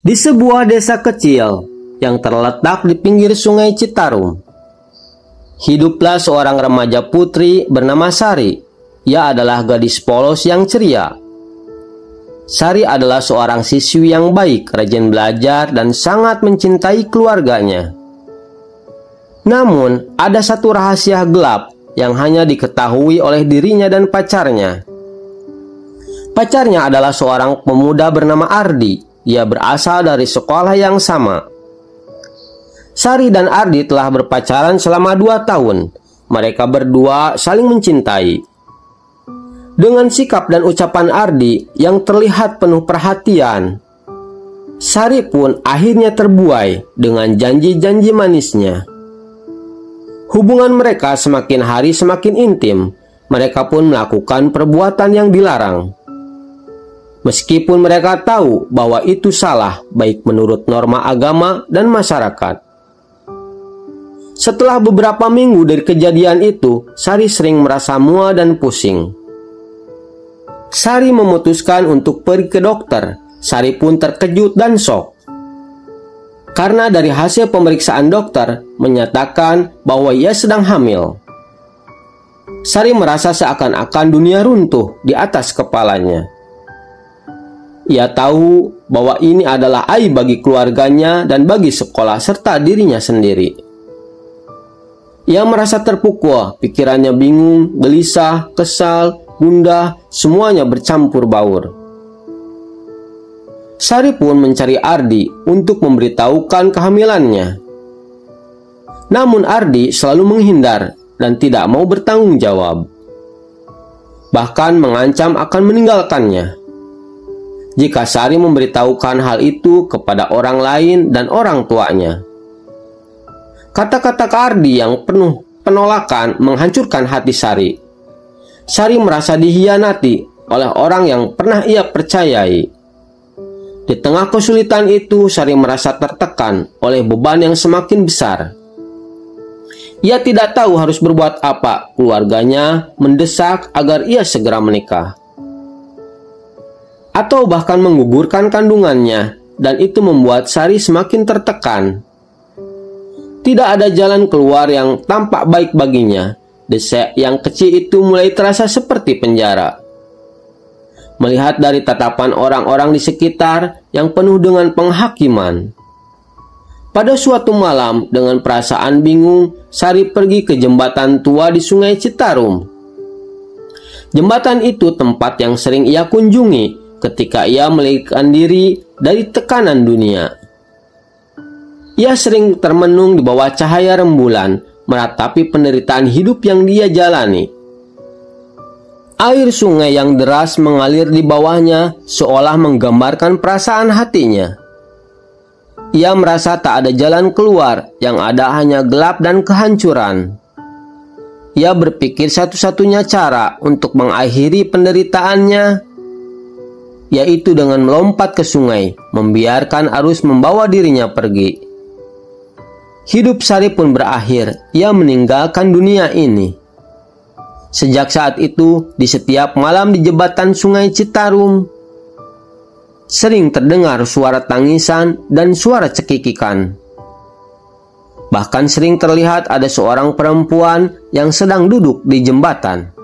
Di sebuah desa kecil yang terletak di pinggir sungai Citarum, hiduplah seorang remaja putri bernama Sari. Ia adalah gadis polos yang ceria. Sari adalah seorang siswi yang baik, rajin belajar, dan sangat mencintai keluarganya. Namun, ada satu rahasia gelap yang hanya diketahui oleh dirinya dan pacarnya. Pacarnya adalah seorang pemuda bernama Ardi. Ia berasal dari sekolah yang sama. Sari dan Ardi telah berpacaran selama 2 tahun. Mereka berdua saling mencintai. Dengan sikap dan ucapan Ardi yang terlihat penuh perhatian, Sari pun akhirnya terbuai dengan janji-janji manisnya. Hubungan mereka semakin hari semakin intim. Mereka pun melakukan perbuatan yang dilarang. Meskipun mereka tahu bahwa itu salah, baik menurut norma agama dan masyarakat. Setelah beberapa minggu dari kejadian itu, Sari sering merasa mual dan pusing. Sari memutuskan untuk pergi ke dokter. Sari pun terkejut dan shock. Karena dari hasil pemeriksaan dokter menyatakan bahwa ia sedang hamil. Sari merasa seakan-akan dunia runtuh di atas kepalanya. Ia tahu bahwa ini adalah aib bagi keluarganya dan bagi sekolah serta dirinya sendiri. Ia merasa terpukul, pikirannya bingung, gelisah, kesal, gundah, semuanya bercampur baur. Sari pun mencari Ardi untuk memberitahukan kehamilannya. Namun Ardi selalu menghindar dan tidak mau bertanggung jawab. Bahkan mengancam akan meninggalkannya jika Sari memberitahukan hal itu kepada orang lain dan orang tuanya. Kata-kata Ardi yang penuh penolakan menghancurkan hati Sari. Sari merasa dihianati oleh orang yang pernah ia percayai. Di tengah kesulitan itu, Sari merasa tertekan oleh beban yang semakin besar. Ia tidak tahu harus berbuat apa. Keluarganya mendesak agar ia segera menikah, atau bahkan menggugurkan kandungannya, dan itu membuat Sari semakin tertekan. Tidak ada jalan keluar yang tampak baik baginya. Desa yang kecil itu mulai terasa seperti penjara. Melihat dari tatapan orang-orang di sekitar yang penuh dengan penghakiman. Pada suatu malam, dengan perasaan bingung, Sari pergi ke jembatan tua di sungai Citarum. Jembatan itu tempat yang sering ia kunjungi ketika ia melarikan diri dari tekanan dunia. Ia sering termenung di bawah cahaya rembulan, meratapi penderitaan hidup yang dia jalani. Air sungai yang deras mengalir di bawahnya seolah menggambarkan perasaan hatinya. Ia merasa tak ada jalan keluar, yang ada hanya gelap dan kehancuran. Ia berpikir satu-satunya cara untuk mengakhiri penderitaannya yaitu dengan melompat ke sungai, membiarkan arus membawa dirinya pergi. Hidup Sari pun berakhir. Ia meninggalkan dunia ini. Sejak saat itu, di setiap malam di jembatan sungai Citarum, sering terdengar suara tangisan dan suara cekikikan. Bahkan sering terlihat ada seorang perempuan yang sedang duduk di jembatan.